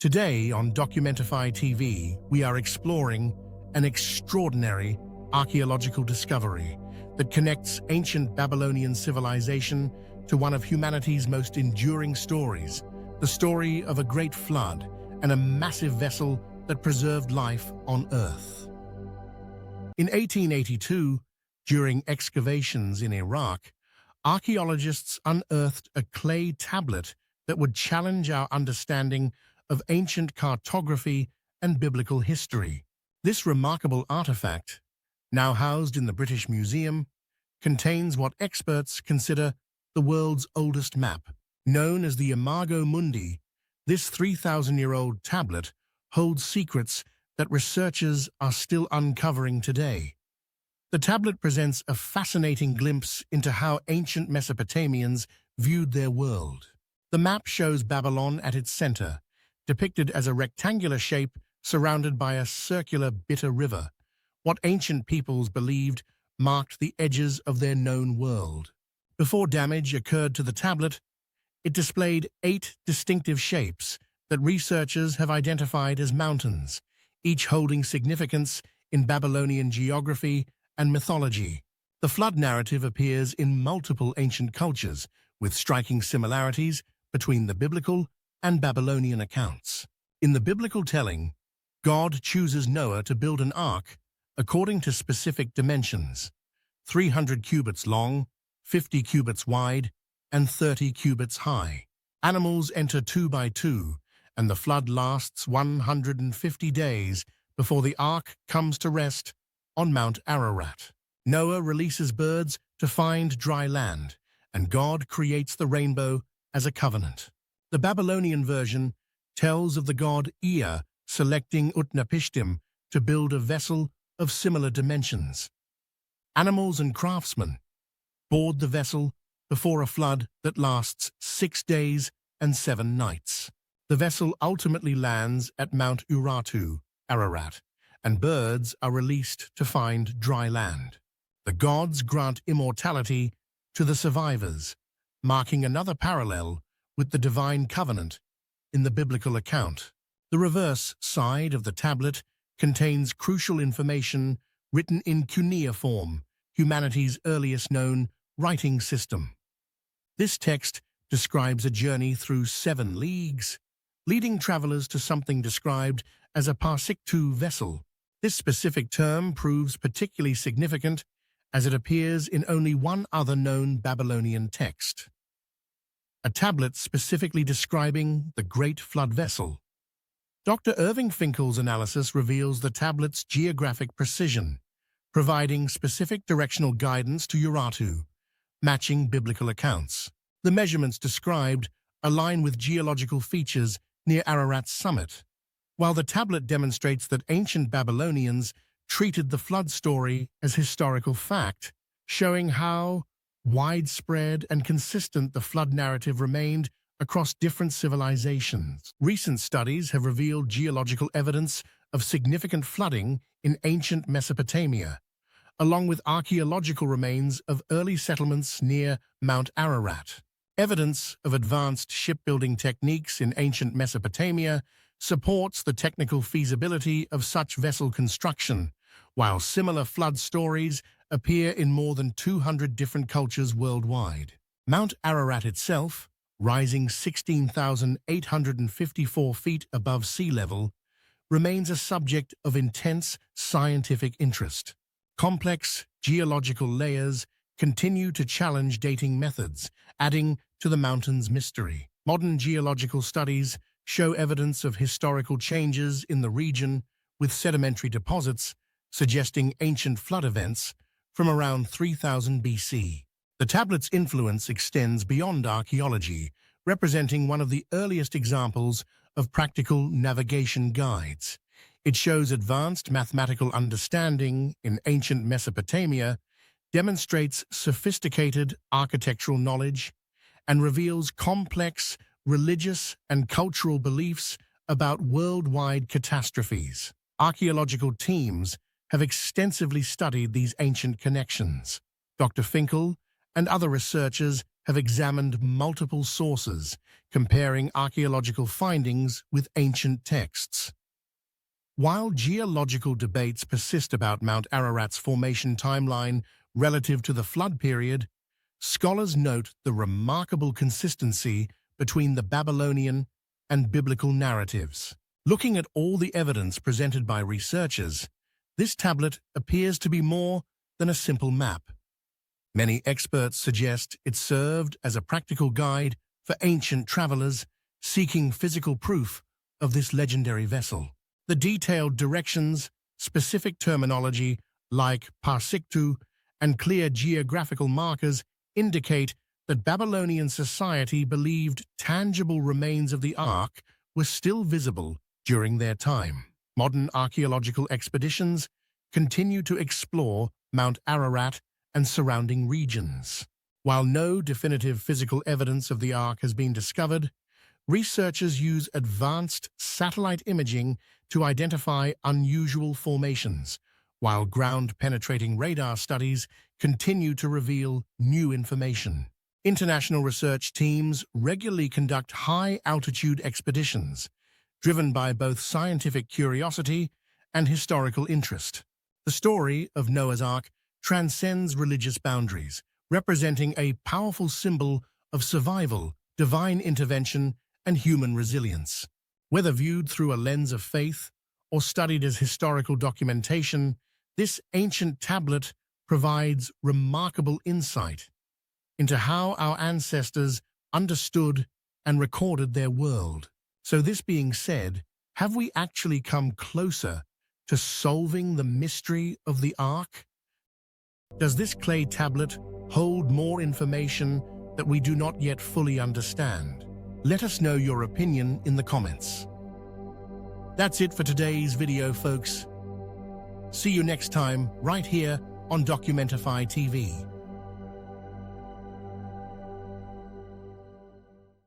Today on Documentify TV, we are exploring an extraordinary archaeological discovery that connects ancient Babylonian civilization to one of humanity's most enduring stories, the story of a great flood and a massive vessel that preserved life on Earth. In 1882, during excavations in Iraq, archaeologists unearthed a clay tablet that would challenge our understanding of ancient cartography and biblical history. This remarkable artifact, now housed in the British Museum, contains what experts consider the world's oldest map. Known as the Imago Mundi, this 3,000-year-old tablet holds secrets that researchers are still uncovering today. The tablet presents a fascinating glimpse into how ancient Mesopotamians viewed their world. The map shows Babylon at its center, depicted as a rectangular shape surrounded by a circular bitter river, what ancient peoples believed marked the edges of their known world. Before damage occurred to the tablet, it displayed 8 distinctive shapes that researchers have identified as mountains, each holding significance in Babylonian geography and mythology. The flood narrative appears in multiple ancient cultures, with striking similarities between the biblical and Babylonian accounts. In the biblical telling, God chooses Noah to build an ark according to specific dimensions: 300 cubits long, 50 cubits wide, and 30 cubits high. Animals enter 2 by 2, and the flood lasts 150 days before the ark comes to rest on Mount Ararat. Noah releases birds to find dry land, and God creates the rainbow as a covenant. The Babylonian version tells of the god Ea selecting Utnapishtim to build a vessel of similar dimensions. Animals and craftsmen board the vessel before a flood that lasts 6 days and 7 nights. The vessel ultimately lands at Mount Ararat, and birds are released to find dry land. The gods grant immortality to the survivors, marking another parallel with the divine covenant in the biblical account. The reverse side of the tablet contains crucial information written in cuneiform, humanity's earliest known writing system. This text describes a journey through 7 leagues, leading travelers to something described as a parsiktu vessel. This specific term proves particularly significant as it appears in only one other known Babylonian text, a tablet specifically describing the Great Flood Vessel. Dr. Irving Finkel's analysis reveals the tablet's geographic precision, providing specific directional guidance to Urartu, matching biblical accounts. The measurements described align with geological features near Ararat's summit, while the tablet demonstrates that ancient Babylonians treated the flood story as historical fact, showing how widespread and consistent the flood narrative remained across different civilizations. Recent studies have revealed geological evidence of significant flooding in ancient Mesopotamia, along with archaeological remains of early settlements near Mount Ararat. Evidence of advanced shipbuilding techniques in ancient Mesopotamia supports the technical feasibility of such vessel construction, while similar flood stories appear in more than 200 different cultures worldwide. Mount Ararat itself, rising 16,854 feet above sea level, remains a subject of intense scientific interest. Complex geological layers continue to challenge dating methods, adding to the mountain's mystery. Modern geological studies show evidence of historical changes in the region, with sedimentary deposits suggesting ancient flood events from around 3000 BC. The tablet's influence extends beyond archaeology, representing one of the earliest examples of practical navigation guides. It shows advanced mathematical understanding in ancient Mesopotamia, demonstrates sophisticated architectural knowledge, and reveals complex religious and cultural beliefs about worldwide catastrophes. Archaeological teams have extensively studied these ancient connections. Dr. Finkel and other researchers have examined multiple sources, comparing archaeological findings with ancient texts. While geological debates persist about Mount Ararat's formation timeline relative to the flood period, scholars note the remarkable consistency between the Babylonian and biblical narratives. Looking at all the evidence presented by researchers, this tablet appears to be more than a simple map. Many experts suggest it served as a practical guide for ancient travelers seeking physical proof of this legendary vessel. The detailed directions, specific terminology like parsiktu, and clear geographical markers indicate that Babylonian society believed tangible remains of the Ark were still visible during their time. Modern archaeological expeditions continue to explore Mount Ararat and surrounding regions. While no definitive physical evidence of the Ark has been discovered, researchers use advanced satellite imaging to identify unusual formations, while ground-penetrating radar studies continue to reveal new information. International research teams regularly conduct high-altitude expeditions, driven by both scientific curiosity and historical interest. The story of Noah's Ark transcends religious boundaries, representing a powerful symbol of survival, divine intervention, and human resilience. Whether viewed through a lens of faith or studied as historical documentation, this ancient tablet provides remarkable insight into how our ancestors understood and recorded their world. So this being said, have we actually come closer to solving the mystery of the Ark? Does this clay tablet hold more information that we do not yet fully understand? Let us know your opinion in the comments. That's it for today's video, folks. See you next time, right here on Documentify TV.